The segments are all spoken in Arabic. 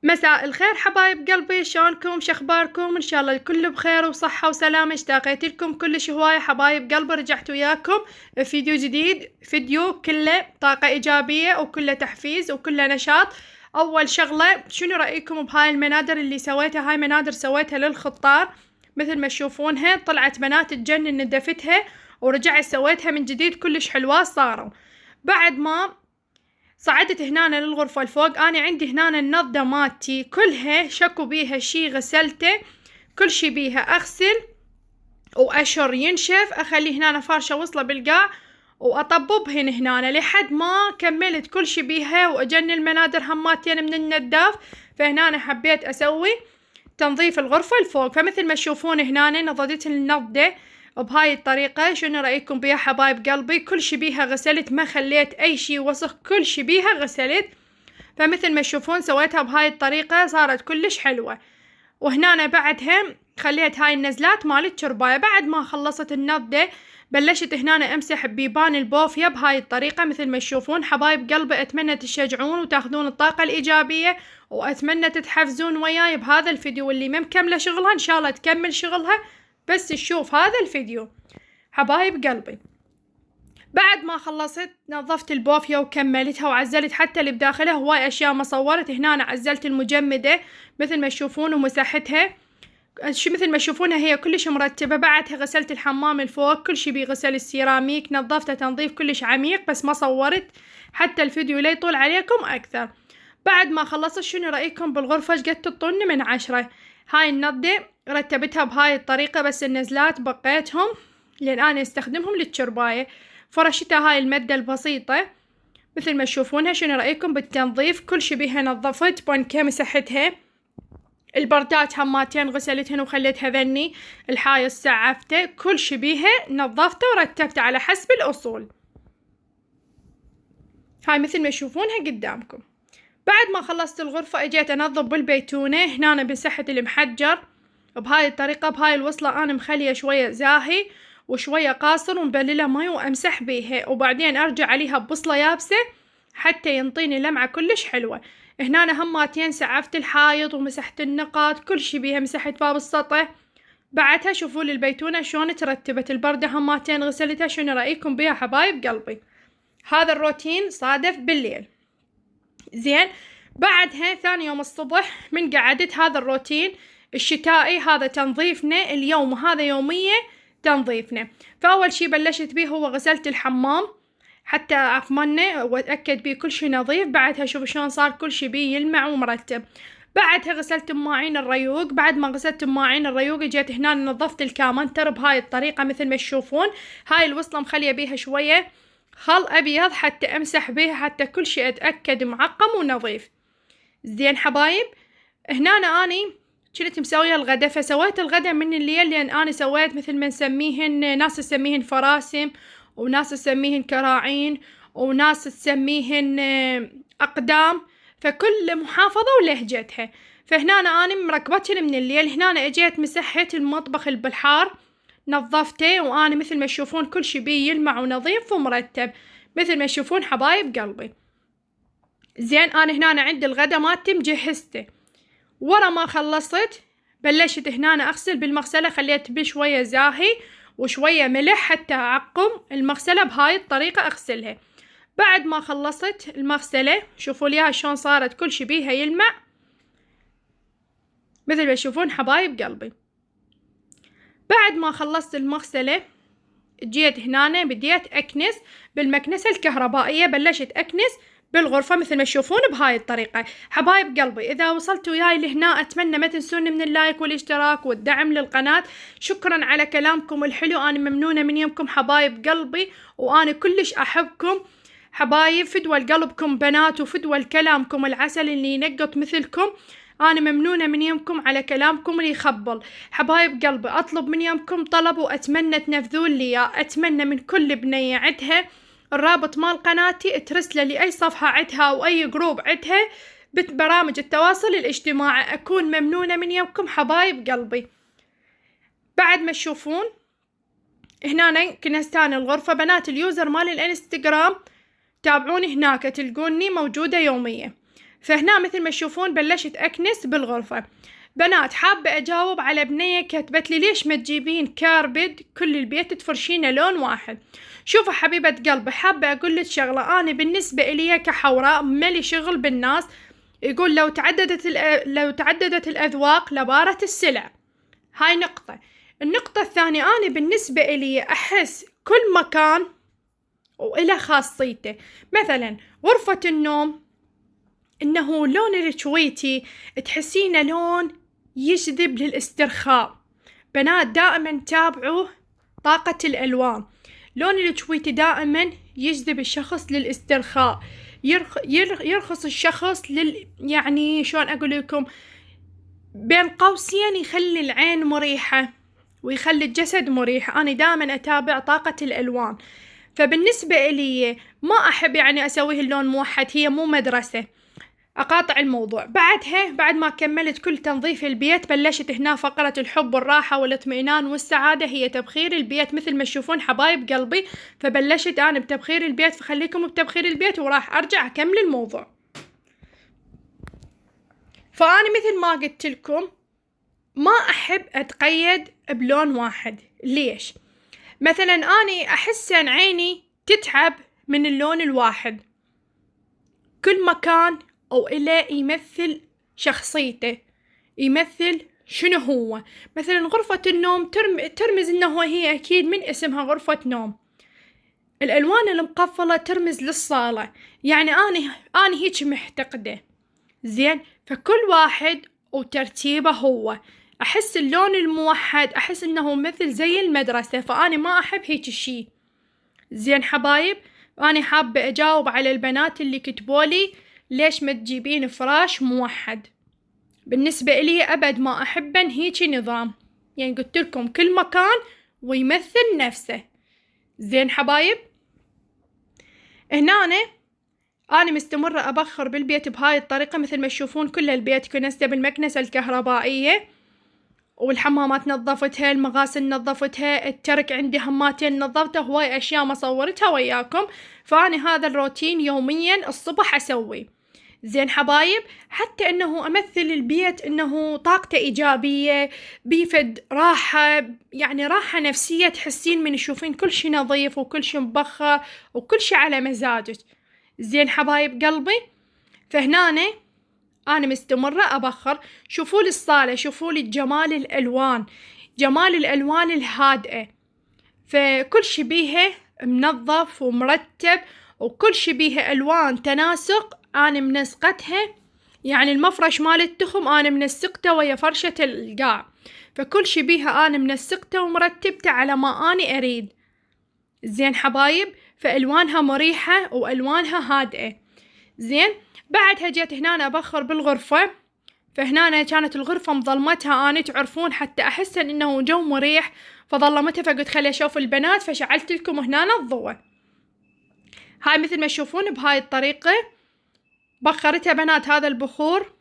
مساء الخير حبايب قلبي، شلونكم؟ شخباركم؟ ان شاء الله الكل بخير وصحة وسلامة. اشتاقيت لكم كلش هواية حبايب قلبي، رجعت وياكم فيديو جديد، فيديو كله طاقة ايجابية وكله تحفيز وكله نشاط. اول شغلة، شنو رأيكم بهاي المنادر اللي سويتها؟ هاي منادر سويتها للخطار، مثل ما تشوفونها طلعت بنات تجنن، ندفتها ورجعت سويتها من جديد، كلش حلوة صاروا. بعد ما صعدت هنا للغرفة الفوق، أنا عندي هنا النظدة مالتي كلها شكو بيها شي غسلته، كل شي بيها أغسل وأشر ينشف، أخليه هنا فرشة وصلة بالقاع وأطببهن هنا لحد ما كملت كل شي بيها، وأجن المنادر هماتين من النداف. فهنا أنا حبيت أسوي تنظيف الغرفة الفوق. فمثل ما تشوفون هنا نضدت النظدة بهاي الطريقة. شنو رأيكم بيها حبايب قلبي؟ كل شي بيها غسلت، ما خليت أي شي وسخ، كل شي بيها غسلت. فمثل ما تشوفون سويتها بهاي الطريقة، صارت كلش حلوة. وهنا أنا بعدها خليت هاي النزلات مال الشرباية. بعد ما خلصت النظدة بلشت هنا امسح ببيبان البوفية بهاي الطريقة مثل ما تشوفون حبايب قلبي. اتمنى تشجعون وتاخذون الطاقة الايجابية، واتمنى تتحفزون وياي بهذا الفيديو. واللي ما مكملة شغلها ان شاء الله تكمل شغلها، بس تشوف هذا الفيديو حبايب قلبي. بعد ما خلصت نظفت البوفية وكملتها وعزلت حتى اللي بداخلها. هواي اشياء ما صورت هنا. أنا عزلت المجمدة مثل ما تشوفون ومسحتها مثل ما تشوفونها، هي كلش مرتبة. بعدها غسلت الحمام الفوق، كل شي بغسل السيراميك، نظفته تنظيف كلش عميق، بس ما صورت حتى الفيديو لا يطول عليكم أكثر. بعد ما خلصت، شنو رأيكم بالغرفة؟ شقد تطن من 10. هاي النظدة رتبتها بهاي الطريقة، بس النزلات بقيتهم لأن أنا استخدمهم للشرباية. فرشتها هاي المدة البسيطة مثل ما تشوفونها. شنو رأيكم بالتنظيف؟ كل شي بيها نظفت، بونكي مسحتها، البردات هماتين غسلتهن وخليتها ذني، الحايط سعفته، كل شي بيها نظفته ورتبته على حسب الأصول. هاي مثل ما تشوفونها قدامكم. بعد ما خلصت الغرفة اجيت انظف بالبيتونة. هنا أنا بسحة المحجر بهاي الطريقة، بهاي الوصلة أنا مخلية شوية زاهي وشوية قاصر ومبللة مي وامسح بيها، وبعدين ارجع عليها ببصلة يابسة حتى ينطيني لمعة كلش حلوة. هنا أنا هماتين سعفت الحايط ومسحت النقاط، كل شي بيها، مسحت باب السطح. بعدها شوفوا لي البيتونة شلون ترتبت، البردة هماتين غسلتها. شنو رأيكم بيها حبايب قلبي؟ هذا الروتين صادف بالليل. زين، بعدها ثاني يوم الصبح من قعدت هذا الروتين الشتائي، هذا تنظيفنا اليوم، وهذا يومية تنظيفنا. فأول شي بلشت بيه هو غسلت الحمام حتى أطمنه وأتأكد بيه كل شي نظيف. بعدها شوف شلون صار كل شي بيه يلمع ومرتب. بعدها غسلت ماعين الريوق. بعد ما غسلت ماعين الريوق جيت هنا نظفت الكامنتر بهاي الطريقة مثل ما تشوفون. هاي الوصلة مخلية بيها شوية خل أبيض حتى أمسح بيها، حتى كل شي أتأكد معقم ونظيف. زين حبايب، هنا أني كنت مسوية الغدا، فسويت الغدا من الليل لأن أنا سويت مثل ما نسميهن، ناس تسميهن فراسم، وناس تسميهن كراعين، وناس تسميهن أقدام، فكل محافظة ولهجتها. فهنا أنا مركبتهن من الليل. هنا أنا اجيت مسحت المطبخ البلحار، نظفته، وأنا مثل ما تشوفون كل شي بيه يلمع ونظيف ومرتب مثل ما تشوفون حبايب قلبي. زين، أنا هنا عندي الغدا مالتي مجهزته. ورا ما خلصت بلشت هنا أغسل بالمغسلة، خليت بيه شوية زاهي وشوية ملح حتى أعقم المغسلة بهاي الطريقة أغسلها. بعد ما خلصت المغسلة شوفوا ليها شلون صارت كل شي بيها يلمع مثل ما تشوفون حبايب قلبي. بعد ما خلصت المغسلة جيت هنا بديت أكنس بالمكنسة الكهربائية. بلشت أكنس بالغرفة مثل ما تشوفون بهاي الطريقة حبايب قلبي. إذا وصلتوا وياي لهنا أتمنى ما تنسون من اللايك والاشتراك والدعم للقناة. شكرا على كلامكم الحلو، أنا ممنونة من يومكم حبايب قلبي، وأنا كلش أحبكم حبايب. فدوى قلبكم بنات، وفدوى كلامكم العسل اللي ينقط مثلكم. أنا ممنونة من يومكم على كلامكم اللي يخبل حبايب قلبي. أطلب من يومكم طلب وأتمنى تنفذون لي. أتمنى من كل بنية عدها الرابط مال قناتي ترسله لأي صفحة عدها أو أي جروب عدها ببرامج التواصل الاجتماعي. أكون ممنونة من يومكم حبايب قلبي. بعد ما تشوفون هنا كنستان الغرفة بنات، اليوزر مال الانستغرام تابعوني هناك تلقوني موجودة يوميا. فهنا مثل ما تشوفون بلشت أكنس بالغرفة. بنات حابة أجاوب على بنية كتبت لي ليش ما تجيبين كاربد كل البيت تفرشينه لون واحد؟ شوفوا حبيبة قلبي، حابة أقول لك شغلة، أنا بالنسبة إلي كحوراء مالي شغل بالناس. يقول لو تعددت الأذواق لبارت السلع. هاي نقطة. النقطة الثانية، أنا بالنسبة إلي أحس كل مكان وإله خاصيته. مثلا غرفة النوم إنه لون الكويتي تحسينه لون يجذب للاسترخاء. بنات دائما تابعوا طاقة الألوان. لون الكويتي دائما يجذب الشخص للاسترخاء، يرخص الشخص يعني شلون أقول لكم، بين قوسين يخلي العين مريحة ويخلي الجسد مريح. أنا دائما أتابع طاقة الألوان. فبالنسبة إلي ما أحب يعني أسويه اللون موحد، هي مو مدرسة. أقاطع الموضوع. بعدها بعد ما كملت كل تنظيف البيت بلشت هنا فقرة الحب والراحة والاطمئنان والسعادة، هي تبخير البيت مثل ما تشوفون حبايب قلبي. فبلشت أنا بتبخير البيت، فخليكم بتبخير البيت وراح أرجع أكمل الموضوع. فأنا مثل ما قلت لكم ما أحب أتقيد بلون واحد. ليش؟ مثلا أنا أحس أن عيني تتعب من اللون الواحد. كل مكان أو إله يمثل شخصيته، يمثل شنو هو. مثلا غرفة النوم ترمز إنه هي أكيد من اسمها غرفة نوم. الألوان المقفلة ترمز للصالة، يعني أنا هيك محتقدة. زين، فكل واحد وترتيبه هو. أحس اللون الموحد أحس إنه مثل زي المدرسة، فأنا ما أحب هيك الشي. زين حبايب، أنا حابة أجاوب على البنات اللي كتبولي ليش ما تجيبين فراش موحد. بالنسبة إلي أبد ما أحبن هيك نظام، يعني قلت لكم كل مكان ويمثل نفسه. زين حبايب، هنا أنا مستمرة أبخر بالبيت بهاي الطريقة. مثل ما تشوفون كل البيت كنسته بالمكنسة الكهربائية، والحمامات نظفتها، المغاسل نظفتها، الترك عندي هماتين نظفته، هواي أشياء ما صورتها وياكم. فأنا هذا الروتين يوميا الصبح أسوي. زين حبايب، حتى إنه أمثل البيت إنه طاقته إيجابية، بيفد راحة، يعني راحة نفسية تحسين من تشوفين كل شي نظيف وكل شي مبخر وكل شي على مزاجك. زين حبايب قلبي، فهنا أنا مستمرة أبخر. شوفوا لي الصالة، شوفوا لي جمال الألوان، جمال الألوان الهادئة. فكل شي بيها منظف ومرتب، وكل شي بيها ألوان تناسق. أنا منسقتها، يعني المفرش مال التخم أنا منسقته ويا فرشة القاع. فكل شي بيها أنا منسقته ومرتبته على ما أنا أريد. زين حبايب، فألوانها مريحة وألوانها هادئة. زين، بعدها جيت هنا أنا أبخر بالغرفة. فهنا كانت الغرفة مظلمتها، أنا تعرفون حتى أحس إنه جو مريح فظلمتها. فقلت خلي أشوف البنات، فشعلت لكم هنا الضوء. هاي مثل ما تشوفون بهاي الطريقة بخرتها بنات. هذا البخور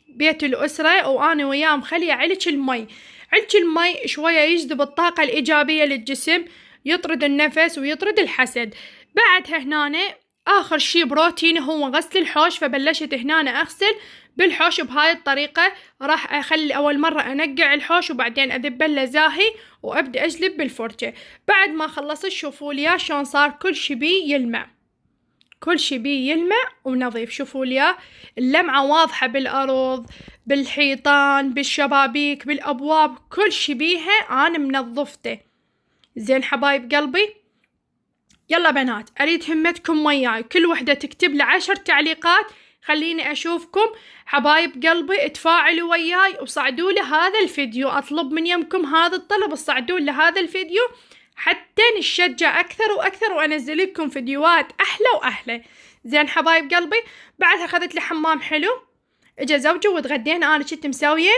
بيت الأسرة، وأنا وياه مخليه علج المي. علج المي شوية يجذب الطاقة الإيجابية للجسم، يطرد النفس ويطرد الحسد. بعدها هنا آخر شي بروتين هو غسل الحوش. فبلشت هنا أغسل بالحوش بهاي الطريقة. راح أخلي أول مرة أنقع الحوش وبعدين أذبله زاهي وأبدأ أجلب بالفرشة. بعد ما خلصت شوفوا لي شلون صار كل شي بيه يلمع، كل شي بيه يلمع ونظيف. شوفوا لي اللمعة واضحة بالأرض، بالحيطان، بالشبابيك، بالأبواب، كل شي بيها أنا منظفته. زين حبايب قلبي، يلا بنات أريد همتكم وياي، كل وحدة تكتب لي 10 تعليقات خليني أشوفكم. حبايب قلبي تفاعلوا وياي وصعدوا لي هذا الفيديو. أطلب من يمكم هذا الطلب، صعدوا لي هذا الفيديو حتى نشجع أكثر وأكثر وأنزل لكم فيديوهات أحلى وأحلى. زين حبايب قلبي، بعدها أخذت لي حمام حلو. إجا زوجي وتغدينا. أنا كنت مسوية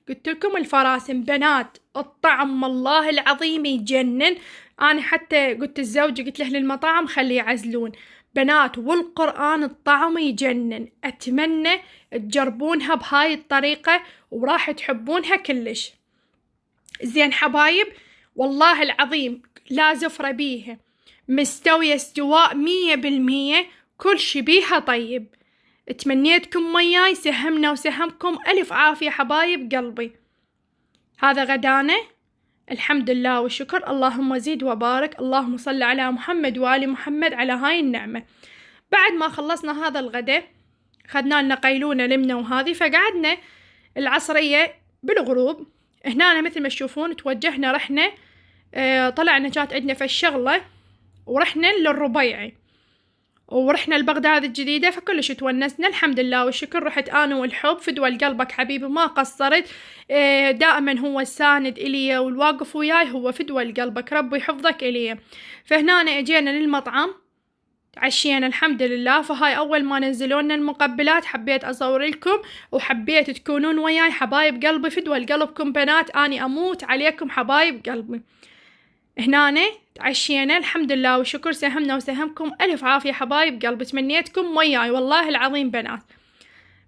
قلت لكم الفراسم بنات، الطعم والله العظيم يجنن. أنا حتى قلت الزوج قلت له للمطاعم خليه يعزلون بنات، والقرآن الطعم يجنن. أتمنى تجربونها بهاي الطريقة وراح تحبونها كلش. زين حبايب، والله العظيم لا زفرة بيها، مستوية استواء 100%، كل شي بيها طيب. تمنيتكم وياي، سهمنا وسهمكم ألف عافية حبايب قلبي. هذا غدانا، الحمد لله والشكر، اللهم زيد وبارك، اللهم صل على محمد وآل محمد على هاي النعمة. بعد ما خلصنا هذا الغداء خدنا لنا قيلونة لمنا وهذه، فقعدنا العصرية بالغروب. هنا مثل ما تشوفون توجهنا، رحنا طلعنا، كانت عندنا في الشغلة ورحنا للربيعي ورحنا لبغداد الجديدة، فكلش تونسنا الحمد لله والشكر. رحت أنا والحب، فدوى لقلبك حبيبي ما قصرت، دائما هو الساند إلي والواقف وياي، هو فدوى لقلبك، ربي يحفظك إلي. فهنا اجينا للمطعم تعشينا الحمد لله. فهاي أول ما نزلونا المقبلات حبيت أصور لكم وحبيت تكونون وياي حبايب قلبي، فدوى لقلبكم بنات، أني أموت عليكم حبايب قلبي. هنا تعشينا الحمد لله والشكر، سهمنا وسهمكم ألف عافية حبايب قلبي، تمنيتكم وياي والله العظيم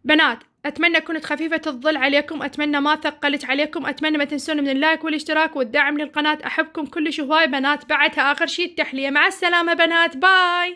بنات. أتمنى كنت خفيفة الظل عليكم، أتمنى ما ثقلت عليكم، أتمنى ما تنسون من اللايك والاشتراك والدعم للقناة، أحبكم كلش هواي بنات. بعدها آخر شي التحلية. مع السلامة بنات، باي.